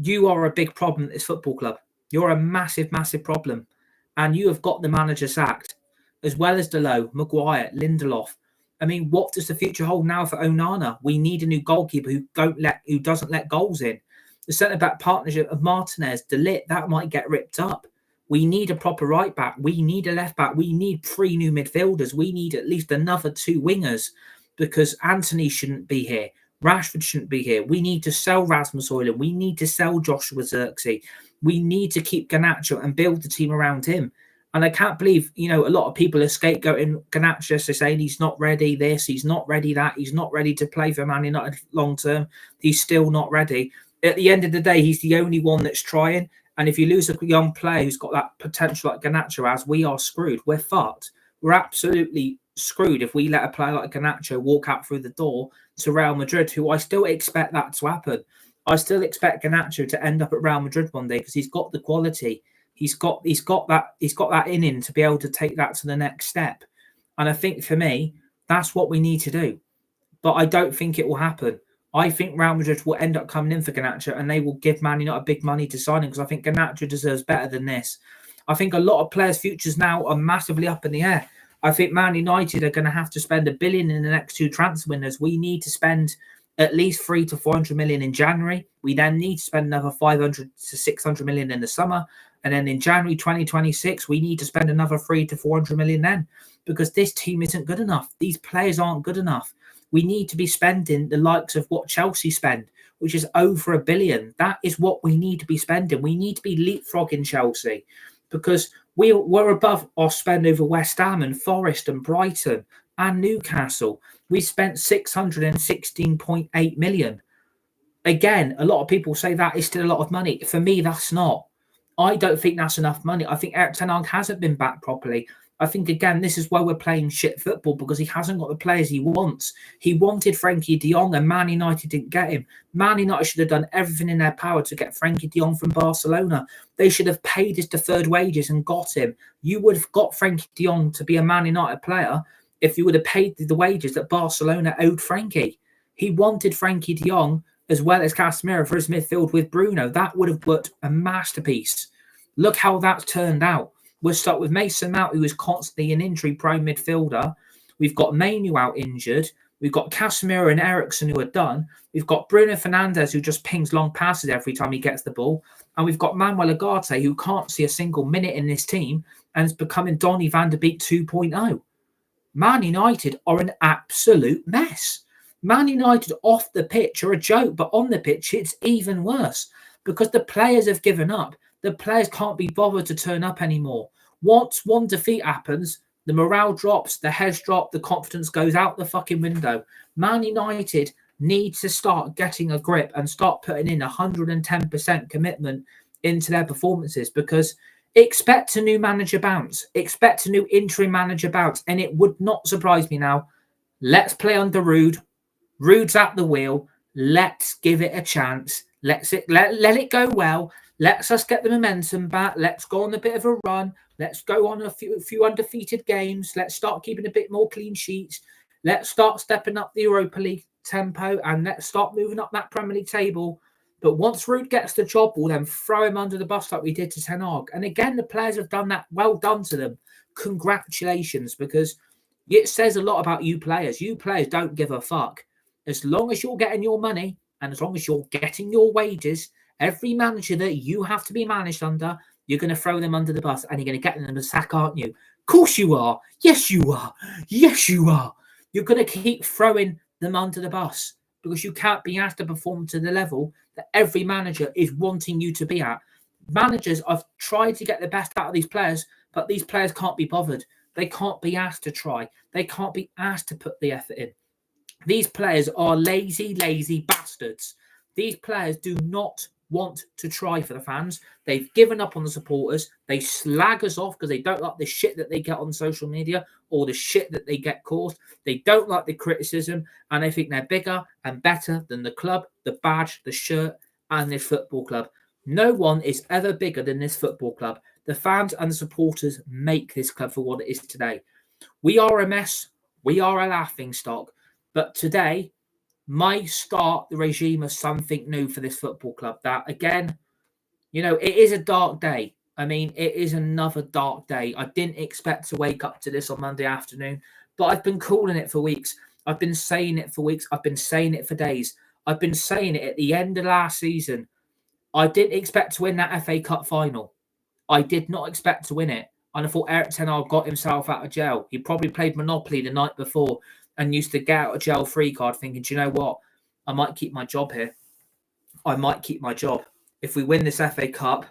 You are a big problem at this football club. You're a massive, massive problem. And you have got the manager sacked, as well as Dalot, Maguire, Lindelof. I mean, what does the future hold now for Onana? We need a new goalkeeper who doesn't let goals in. The centre-back partnership of Martinez, De Ligt, that might get ripped up. We need a proper right-back. We need a left-back. We need 3 new midfielders. We need at least another 2 wingers, because Anthony shouldn't be here. Rashford shouldn't be here. We need to sell Rasmus Højlund. We need to sell Joshua Zirkzee. We need to keep Garnacho and build the team around him. And I can't believe, a lot of people are scapegoating Garnacho, so saying he's not ready this, he's not ready that, he's not ready to play for Man United long term. He's still not ready. At the end of the day, he's the only one that's trying. And if you lose a young player who's got that potential like Garnacho has, we are screwed. We're fucked. We're absolutely screwed if we let a player like Garnacho walk out through the door to Real Madrid, who I still expect that to happen. I still expect Garnacho to end up at Real Madrid one day, because he's got the quality. He's got that in him to be able to take that to the next step. And I think for me, that's what we need to do. But I don't think it will happen. I think Real Madrid will end up coming in for Garnacho, and they will give Man United big money to sign him, because I think Garnacho deserves better than this. I think a lot of players' futures now are massively up in the air. I think Man United are going to have to spend $1 billion in the next 2 transfer windows. We need to spend at least 300 to 400 million in January. We then need to spend another 500 to 600 million in the summer. And then in January 2026, we need to spend another 300 to 400 million then, because this team isn't good enough. These players aren't good enough. We need to be spending the likes of what Chelsea spend, which is over $1 billion. That is what we need to be spending. We need to be leapfrogging Chelsea, because we're above our spend over West Ham and Forest and Brighton and Newcastle. We spent 616.8 million. Again, a lot of people say that is still a lot of money. For me, that's not. I don't think that's enough money. I think Erik ten Hag hasn't been backed properly. I think, again, this is why we're playing shit football, because he hasn't got the players he wants. He wanted Frankie de Jong, and Man United didn't get him. Man United should have done everything in their power to get Frankie de Jong from Barcelona. They should have paid his deferred wages and got him. You would have got Frankie de Jong to be a Man United player if you would have paid the wages that Barcelona owed Frankie. He wanted Frankie de Jong as well as Casemiro for his midfield with Bruno. That would have worked a masterpiece. Look how that's turned out. We're stuck with Mason Mount, who is constantly an injury-prone midfielder. We've got Mainu out injured. We've got Casemiro and Eriksen who are done. We've got Bruno Fernandes, who just pings long passes every time he gets the ball. And we've got Manuel Ugarte, who can't see a single minute in this team and is becoming Donny van de Beek 2.0. Man United are an absolute mess. Man United off the pitch are a joke, but on the pitch, it's even worse because the players have given up. The players can't be bothered to turn up anymore. Once one defeat happens, the morale drops, the heads drop, the confidence goes out the fucking window. Man United need to start getting a grip and start putting in 110% commitment into their performances, because expect a new manager bounce. Expect a new interim manager bounce. And it would not surprise me now. Let's play under Ruud. Ruud's at the wheel. Let's give it a chance. Let it go well. Let's us get the momentum back. Let's go on a bit of a run. Let's go on a few undefeated games. Let's start keeping a bit more clean sheets. Let's start stepping up the Europa League tempo, and let's start moving up that Premier League table. But once Ruud gets the job, we'll then throw him under the bus like we did to Ten Hag. And again, the players have done that. Well done to them. Congratulations, because it says a lot about you players. You players don't give a fuck. As long as you're getting your money and as long as you're getting your wages, every manager that you have to be managed under, you're going to throw them under the bus and you're going to get them in the sack, aren't you? Of course you are. Yes, you are. Yes, you are. You're going to keep throwing them under the bus because you can't be asked to perform to the level that every manager is wanting you to be at. Managers have tried to get the best out of these players, but these players can't be bothered. They can't be asked to try. They can't be asked to put the effort in. These players are lazy, lazy bastards. These players do not want to try for the fans. They've given up on the supporters. They slag us off because they don't like the shit that they get on social media or the shit that they get caused. They don't like the criticism, and they think they're bigger and better than the club, the badge, the shirt, and this football club. No one is ever bigger than this football club. The fans and the supporters make this club for what it is today. We are a mess. We are a laughingstock. But today might start the regime of something new for this football club. That, again, it is a dark day. I mean, it is another dark day. I didn't expect to wake up to this on Monday afternoon, but I've been calling it for weeks. I've been saying it for weeks. I've been saying it for days. I've been saying it at the end of last season. I didn't expect to win that FA Cup final. I did not expect to win it. And I thought Erik ten Hag got himself out of jail. He probably played Monopoly the night before and used to get out of jail free card thinking, do you know what? I might keep my job here. I might keep my job. If we win this FA Cup,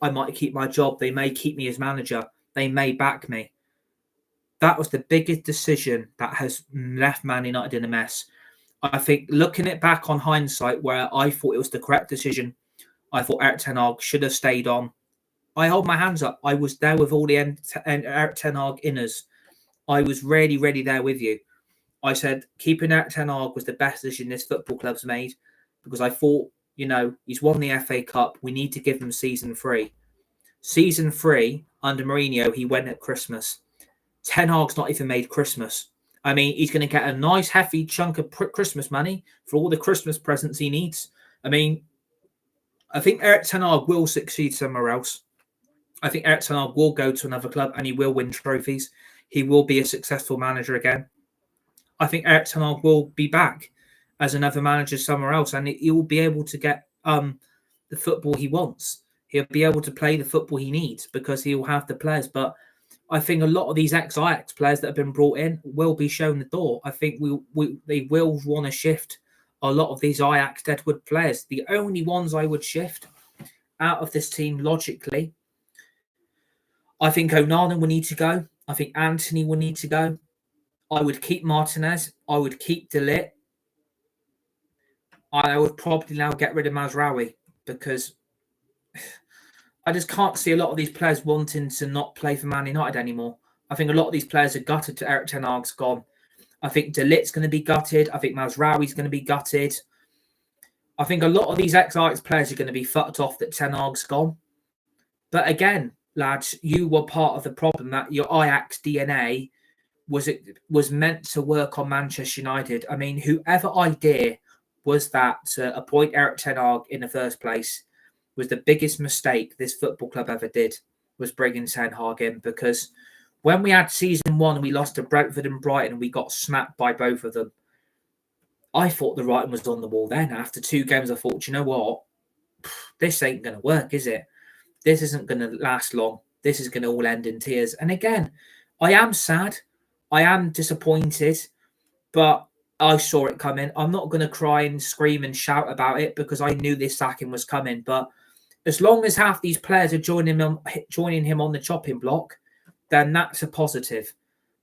I might keep my job. They may keep me as manager. They may back me. That was the biggest decision that has left Man United in a mess. I think looking it back on hindsight, where I thought it was the correct decision, I thought Erik ten Hag should have stayed on. I hold my hands up. I was there with all the Erik ten Hag inners. I was really, really there with you. I said keeping Erik ten Hag was the best decision this football club's made, because I thought, he's won the FA Cup. We need to give him season 3. Season 3, under Mourinho, he went at Christmas. Ten Hag's not even made Christmas. I mean, he's going to get a nice, hefty chunk of Christmas money for all the Christmas presents he needs. I mean, I think Erik ten Hag will succeed somewhere else. I think Erik ten Hag will go to another club and he will win trophies. He will be a successful manager again. I think Erik ten Hag will be back as another manager somewhere else, and he will be able to get the football he wants. He'll be able to play the football he needs because he will have the players. But I think a lot of these ex-Ajax players that have been brought in will be shown the door. I think they will want to shift a lot of these Ajax Deadwood players. The only ones I would shift out of this team logically, I think Onana will need to go. I think Anthony will need to go. I would keep Martinez. I would keep De Ligt. I would probably now get rid of Mazraoui because I just can't see a lot of these players wanting to not play for Man United anymore. I think a lot of these players are gutted to Erik ten Hag's gone. I think De Ligt's going to be gutted. I think Mazraoui's going to be gutted. I think a lot of these ex-Ajax players are going to be fucked off that ten Hag's gone. But again, lads, you were part of the problem that your Ajax DNA was meant to work on Manchester United. I mean, whoever idea was that to appoint Erik ten Hag in the first place was the biggest mistake this football club ever did, was bringing ten Hag in, because when we had season 1 and we lost to Brentford and Brighton and we got snapped by both of them, I thought the writing was on the wall then. After 2 games, I thought, you know what? This ain't going to work, is it? This isn't going to last long. This is going to all end in tears. And again, I am sad. I am disappointed, but I saw it coming. I'm not going to cry and scream and shout about it because I knew this sacking was coming. But as long as half these players are joining him on the chopping block, then that's a positive,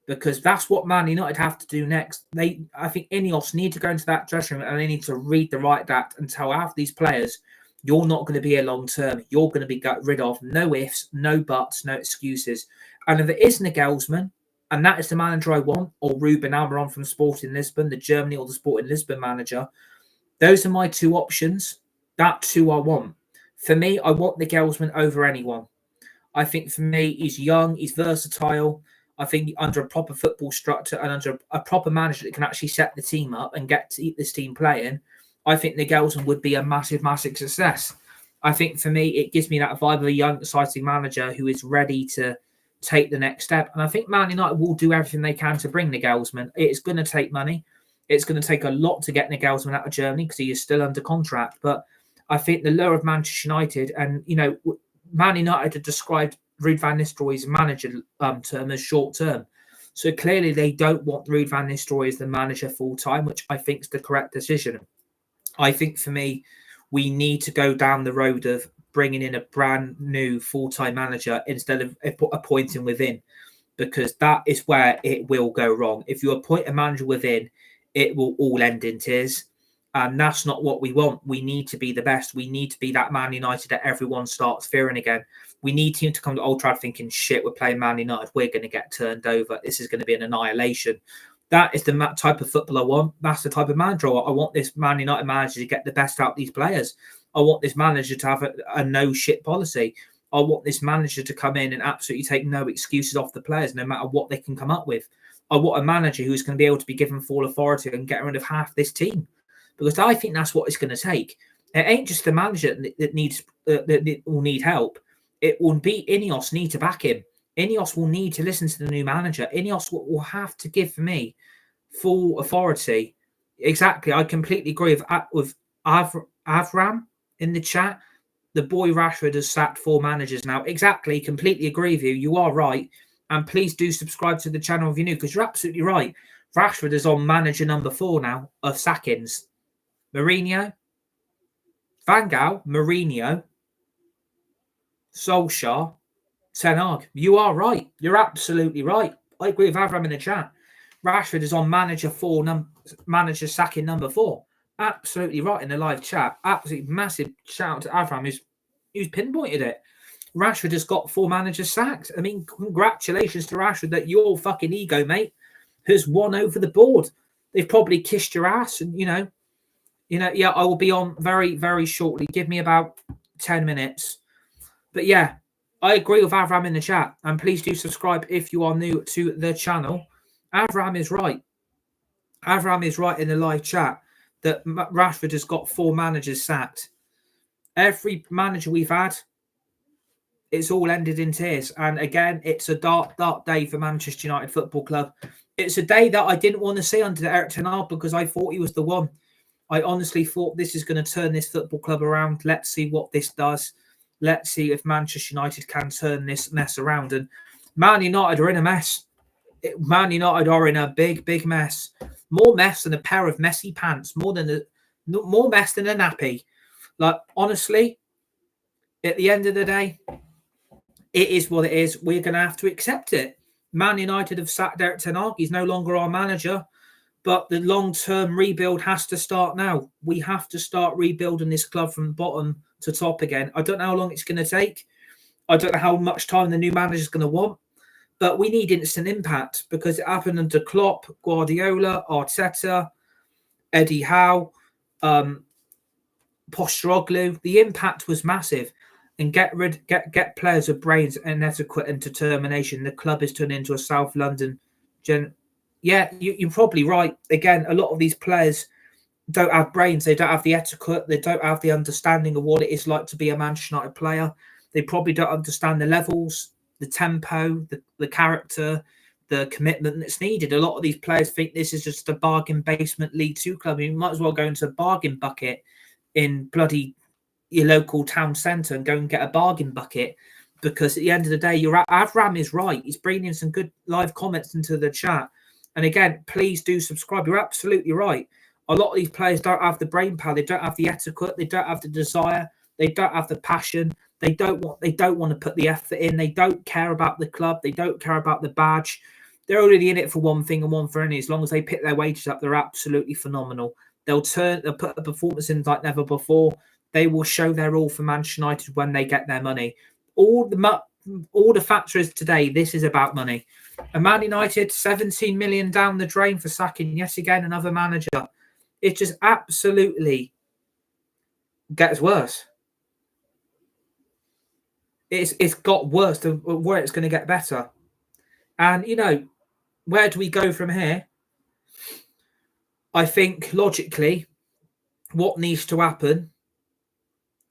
because that's what Man United have to do next. I think Ineos need to go into that dressing room and they need to read the right act and tell half these players, you're not going to be here long term. You're going to be got rid of. No ifs, no buts, no excuses. And if it is Nagelsmann, and that is the manager I want, or Ruben Amorim from Sporting Lisbon, the Germany or the Sporting Lisbon manager, those are my 2 options. That's who I want. For me, I want Nagelsmann over anyone. I think for me, he's young, he's versatile. I think under a proper football structure and under a proper manager that can actually set the team up and get to this team playing, I think Nagelsmann would be a massive, massive success. I think for me, it gives me that vibe of a young, exciting manager who is ready to take the next step. And I think Man United will do everything they can to bring Nagelsmann. It's going to take money. It's going to take a lot to get Nagelsmann out of Germany because he is still under contract. But I think the lure of Manchester United, and, you know, Man United had described Ruud van Nistelrooy's manager term as short term. So clearly they don't want Ruud van Nistelrooy as the manager full time, which I think is the correct decision. I think for me, we need to go down the road of bringing in a brand new full-time manager instead of appointing within, because that is where it will go wrong. If you appoint a manager within, it will all end in tears. And that's not what we want. We need to be the best. We need to be that Man United that everyone starts fearing again. We need teams to come to Old Trafford thinking, shit, we're playing Man United. We're going to get turned over. This is going to be an annihilation. That is the type of football I want. That's the type of manager I want. I want this Man United manager to get the best out of these players. I want this manager to have a no-shit policy. I want this manager to come in and absolutely take no excuses off the players, no matter what they can come up with. I want a manager who's going to be able to be given full authority and get rid of half this team. Because I think that's what it's going to take. It ain't just the manager that will need help. It will be Ineos need to back him. Ineos will need to listen to the new manager. Ineos will have to give, for me, full authority. Exactly. I completely agree with Avram in the chat. The boy Rashford has sacked 4 managers now. Exactly. Completely agree with you. You are right. And please do subscribe to the channel if you're new, because you're absolutely right. Rashford is on manager number 4 now of sackings. Mourinho, Van Gaal, Mourinho, Solskjaer, Ten Hag. You are right. You're absolutely right. I agree with Avram in the chat. Rashford is on manager sacking number 4. Absolutely right in the live chat. Absolutely massive shout out to Avram who's pinpointed it. Rashford has got 4 managers sacked. I mean, congratulations to Rashford that your fucking ego, mate, has won over the board. They've probably kissed your ass, and yeah, I will be on very, very shortly. Give me about 10 minutes. But yeah, I agree with Avram in the chat. And please do subscribe if you are new to the channel. Avram is right. Avram is right in the live chat that Rashford has got 4 managers sacked. Every manager we've had, it's all ended in tears. And again, it's a dark, dark day for Manchester United Football Club. It's a day that I didn't want to see under Erik ten Hag because I thought he was the one. I honestly thought this is going to turn this football club around. Let's see what this does. Let's see if Manchester United can turn this mess around. And Man United are in a mess. Man United are in a big, big mess. More mess than a pair of messy pants. More mess than a nappy. Like, honestly, at the end of the day, it is what it is. We're going to have to accept it. Man United have sacked Erik ten Hag. He's no longer our manager. But the long-term rebuild has to start now. We have to start rebuilding this club from bottom to top again. I don't know how long it's going to take. I don't know how much time the new manager is going to want, but we need instant impact because it happened under Klopp, Guardiola, Arteta, Eddie Howe, Postecoglou. The impact was massive. And get players with brains and adequate and determination. The club is turned into a South London. Yeah, you're probably right. Again, a lot of these players don't have brains. They don't have the etiquette. They don't have the understanding of what it is like to be a Manchester United player. They probably don't understand the levels, the tempo, the character, the commitment that's needed. A lot of these players think this is just a bargain basement League Two club. You might as well go into a bargain bucket in bloody your local town centre and go and get a bargain bucket, because at the end of the day, Avram is right. He's bringing some good live comments into the chat. And again, please do subscribe. You're absolutely right. A lot of these players don't have the brain power. They don't have the etiquette. They don't have the desire. They don't have the passion. They don't want to put the effort in. They don't care about the club. They don't care about the badge. They're already in it for one thing and one for any. As long as they pick their wages up, they're absolutely phenomenal. They'll put a performance in like never before. They will show their all for Manchester United when they get their money. All the factors today, this is about money. And Man United, 17 million down the drain for sacking yet again another manager. It just absolutely gets worse. It's got worse to where it's going to get better. And, where do we go from here? I think, logically, what needs to happen,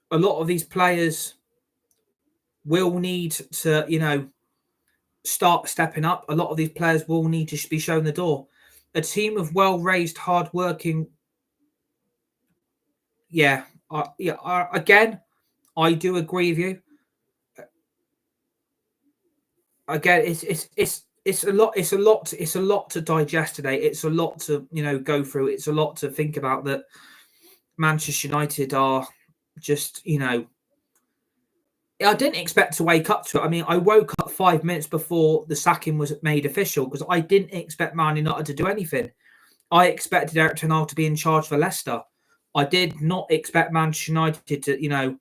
a lot of these players will need to, start stepping up. A lot of these players will need to be shown the door. A team of well-raised, hard-working... Again, I do agree with you. Again, it's a lot. It's a lot to digest today. It's a lot to go through. It's a lot to think about. That Manchester United are just I didn't expect to wake up to it. I mean, I woke up 5 minutes before the sacking was made official because I didn't expect Man United to do anything. I expected Erik ten Hag to be in charge for Leicester. I did not expect Manchester United to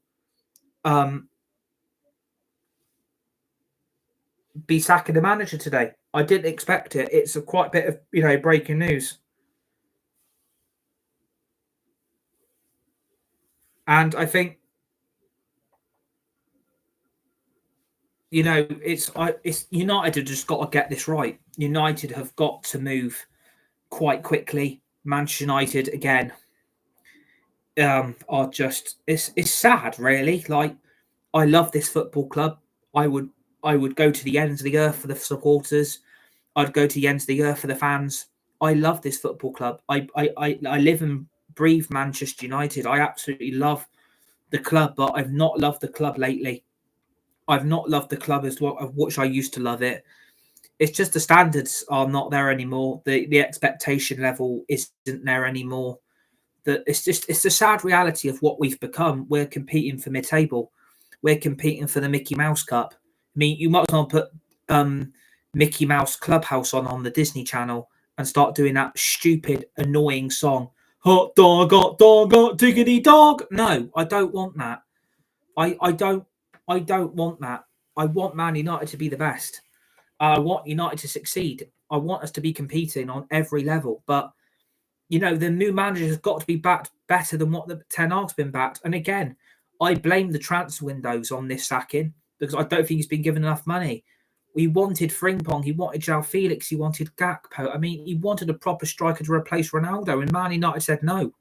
be sacking the manager today. I didn't expect it. It's a quite bit of breaking news. And I think it's United have just got to get this right. United have got to move quite quickly. Manchester United again are just it's sad, really. Like, I love this football club. I would go to the ends of the earth for the supporters. I'd go to the ends of the earth for the fans. I love this football club. I live and breathe Manchester United. I absolutely love the club, but I've not loved the club lately. I've not loved the club as which I used to love it. It's just the standards are not there anymore. The expectation level isn't there anymore. It's the sad reality of what we've become. We're competing for mid-table. We're competing for the Mickey Mouse Cup. I mean, you might as well put Mickey Mouse Clubhouse on the Disney Channel and start doing that stupid, annoying song. Hot dog, diggity dog. No, I don't want that. I don't want that. I want Man United to be the best. I want United to succeed. I want us to be competing on every level. But, the new manager has got to be backed better than what the Ten Hag's been backed. And again, I blame the transfer windows on this sacking because I don't think he's been given enough money. We wanted Frimpong, he wanted João Felix, he wanted Gakpo. I mean, he wanted a proper striker to replace Ronaldo, and Man United said no.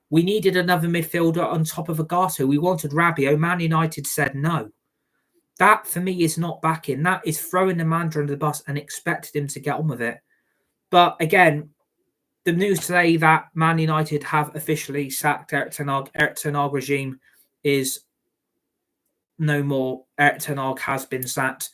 We needed another midfielder on top of Agato. We wanted Rabiot. Man United said no. That, for me, is not backing. That is throwing the manager under the bus and expecting him to get on with it. But again, the news today that Man United have officially sacked Erik ten Hag. Erik ten Hag regime is no more. Erik ten Hag has been sacked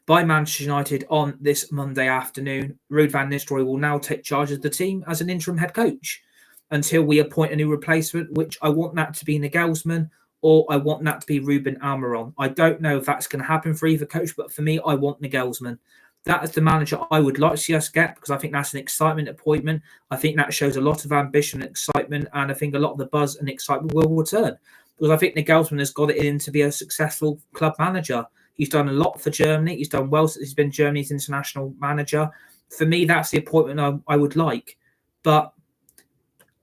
by Manchester United on this Monday afternoon. Ruud van Nistelrooy will now take charge of the team as an interim head coach until we appoint a new replacement, which I want that to be Nagelsmann or I want that to be Ruben Almiron. I don't know if that's going to happen for either coach, but for me, I want Nagelsmann. That is the manager I would like to see us get because I think that's an excitement appointment. I think that shows a lot of ambition and excitement, and I think a lot of the buzz and excitement will return because I think Nagelsmann has got it in to be a successful club manager. He's done a lot for Germany. He's done well since he's been Germany's international manager. For me, that's the appointment I would like. But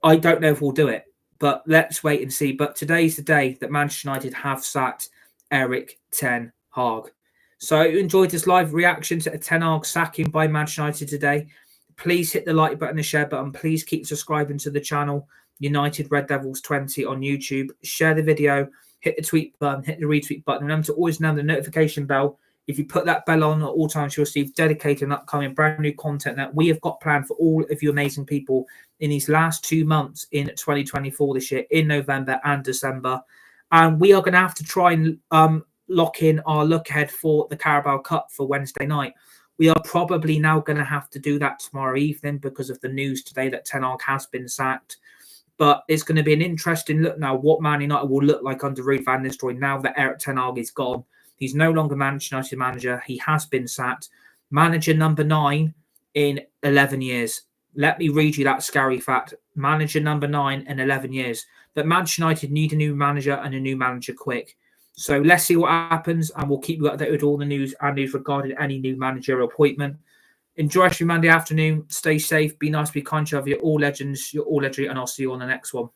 I don't know if we'll do it. But let's wait and see. But today's the day that Manchester United have sacked Erik ten Hag. So I enjoyed this live reaction to a Ten Hag sacking by Manchester United today. Please hit the like button, the share button. Please keep subscribing to the channel, United Red Devils 20 on YouTube. Share the video, hit the tweet button, hit the retweet button. Remember to always know the notification bell. If you put that bell on at all times, you'll receive dedicated and upcoming brand new content that we have got planned for all of you amazing people in these last 2 months in 2024 this year, in November and December. And we are going to have to try and lock in our look ahead for the Carabao Cup for Wednesday night. We are probably now going to have to do that tomorrow evening because of the news today that Ten Hag has been sacked. But it's going to be an interesting look now what Man United will look like under Ruud van Nistelrooy now that Erik ten Hag is gone. He's no longer Manchester United manager. He has been sacked. Manager number 9 in 11 years. Let me read you that scary fact. Manager number 9 in 11 years. But Manchester United need a new manager and a new manager quick. So let's see what happens, and we'll keep you updated with all the news and news regarding any new managerial appointment. Enjoy your Monday afternoon. Stay safe. Be nice. Be kind to you. You're all legends. You're all legendary, and I'll see you on the next one.